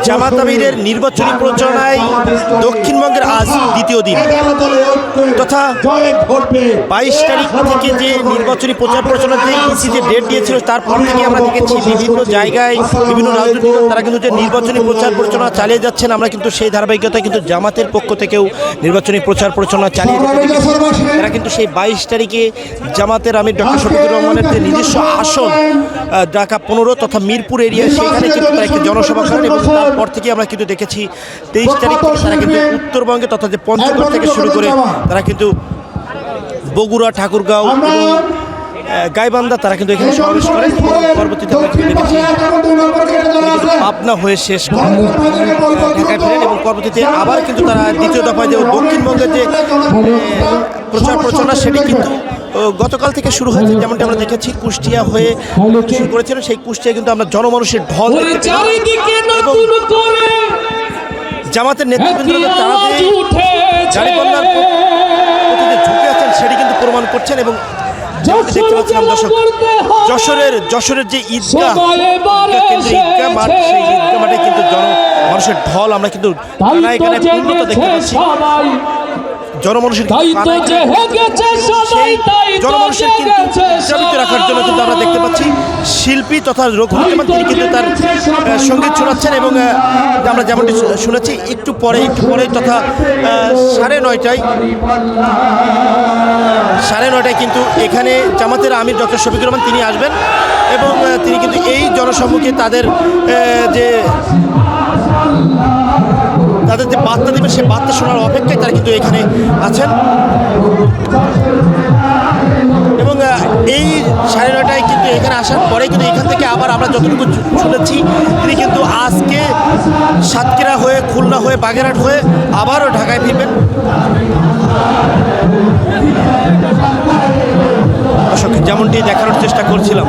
জামাত আমিরের নির্বাচনী প্রচারণায় দক্ষিণবঙ্গের আজ দ্বিতীয় দিন তথা 22 তারিখ থেকে যে নির্বাচনী প্রচার প্রচারণার যে ইসি যে ডেট দিয়েছিল তারপর থেকে আমরা দেখেছি বিভিন্ন জায়গায় বিভিন্ন রাজনৈতিক দল তারা কিন্তু যে নির্বাচনী প্রচার প্রচারণা চালিয়ে যাচ্ছেন। আমরা কিন্তু সেই ধারাবাহিকতায় কিন্তু জামাতের পক্ষ থেকেও নির্বাচনী প্রচার প্রচারণা চালিয়ে যেতে তারা কিন্তু সেই 22 তারিখে জামাতের আমির ডক্টর শফিকুর রহমানের যে নিজস্ব আসন ঢাকা 15 তথা মিরপুর এরিয়া সেখানে কিন্তু তারা একটি জনসভা করেন এবং তারপর থেকে আমরা কিন্তু দেখেছি 23 তারিখ থেকে তারা কিন্তু উত্তরবঙ্গে তথা যে পঞ্চগড় থেকে শুরু করে তারা কিন্তু বগুড়া, ঠাকুরগাঁও এবং গাইবান্ধা তারা কিন্তু এখানে সমাবেশ করেন। পরবর্তীতে আমরা কিন্তু দেখেছি পাবনা হয়ে শেষ করেন ঢাকায় ফেরেন এবং পরবর্তীতে আবার কিন্তু তারা দ্বিতীয় দফায় যে দক্ষিণবঙ্গের যে প্রচার প্রচারণা সেটি কিন্তু গতকাল থেকে শুরু হয়েছে। যেমনটি আমরা দেখেছি কুষ্টিয়া হয়ে শুরু করেছিলেন, সেই কুষ্টিয়া কিন্তু আমরা জনমানুষের ঢল এবং জামাতের নেতৃবৃন্দ তারা যে গাড়িপাল্লার প্রতি ঝুঁকে আছেন সেটি কিন্তু প্রমাণ করছেন। এবং যেমনটি দেখতে পাচ্ছিলাম দর্শক যশোরের যে ঈদগাহ কেন্দ্রে ঈদগাহ মাঠ, সেই ঈদগাহ মাঠে কিন্তু জনমানুষের ঢল আমরা কিন্তু এখানে পূর্ণতা দেখতে পাচ্ছি। জনমানুষের জনমানুষের কিন্তু উজ্জাবিত রাখার জন্য কিন্তু আমরা দেখতে পাচ্ছি শিল্পী তথা রঘুমান তিনি কিন্তু তার সঙ্গীত শোনাচ্ছেন এবং আমরা যেমনটি শুনেছি একটু পরে তথা 9:30 কিন্তু এখানে জামাতের আমির ডক্টর শফিকুর রহমান তিনি আসবেন এবং তিনি কিন্তু এই জনসম্মুখে তাদের যে বার্তা দেবেন সেই বার্তা শোনার অপেক্ষায় তারা কিন্তু এখানে আছেন। এবং এই 9:30 কিন্তু এখানে আসার পরে কিন্তু এখান থেকে আবার আমরা যতটুকু শুনেছি তিনি কিন্তু আজকে সাতক্ষীরা হয়ে, খুলনা হয়ে, বাগেরহাট হয়ে আবারও ঢাকায় ফিরবেন। দর্শক যেমনটি দেখানোর চেষ্টা করছিলাম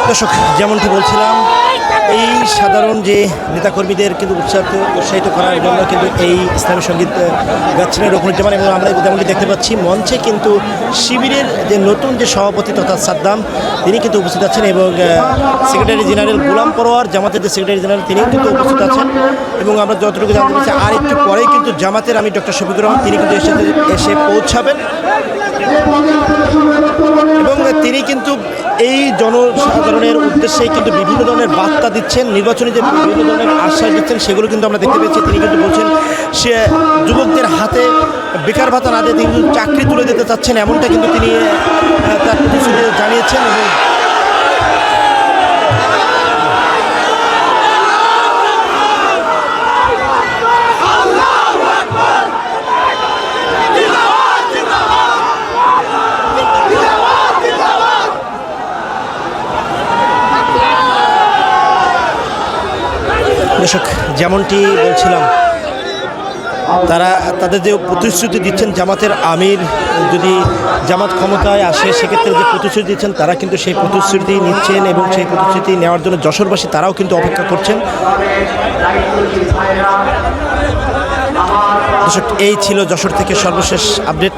দর্শক যেমনটি বলছিলাম এই সাধারণ যে নেতাকর্মীদের কিন্তু উৎসাহিত করার জন্য কিন্তু এই ইসলামী সঙ্গীত গাচ্ছিলেন রকুনুজ্জামান, এবং আমরা যেমনটি দেখতে পাচ্ছি মঞ্চে কিন্তু শিবিরের যে নতুন যে সভাপতি তথা সাদ্দাম তিনি কিন্তু উপস্থিত আছেন, এবং সেক্রেটারি জেনারেল গোলাম পরোয়ার জামাতের যে সেক্রেটারি জেনারেল তিনিও কিন্তু উপস্থিত আছেন। এবং আমরা যতটুকু জানতে পারছি আর একটু পরেই কিন্তু জামাতের আমি ডক্টর শফিকুর রহমান তিনি কিন্তু এসে পৌঁছাবেন, এবং তিনি কিন্তু এই জনসাধারণের উদ্দেশ্যে কিন্তু বিভিন্ন ধরনের বার্তা দিচ্ছেন, নির্বাচনী যে বিভিন্ন ধরনের আশ্বাস দিচ্ছেন সেগুলো কিন্তু আমরা দেখতে পেয়েছি। তিনি কিন্তু বলছেন সে যুবকদের হাতে বেকার ভাতা না দিয়ে তিনি কিন্তু চাকরি তুলে দিতে চাচ্ছেন, এমনটা কিন্তু তিনি তার প্রতিশ্রুতি জানিয়েছেন। এবং দর্শক যেমনটি বলছিলাম তারা তাদের যে প্রতিশ্রুতি দিচ্ছেন জামাতের আমির যদি জামাত ক্ষমতায় আসে সেক্ষেত্রে যে প্রতিশ্রুতি দিচ্ছেন তারা কিন্তু সেই প্রতিশ্রুতি নিচ্ছেন, এবং সেই প্রতিশ্রুতি নেওয়ার জন্য যশোরবাসী তারাও কিন্তু অপেক্ষা করছেন। দর্শক এই ছিল যশোর থেকে সর্বশেষ আপডেট।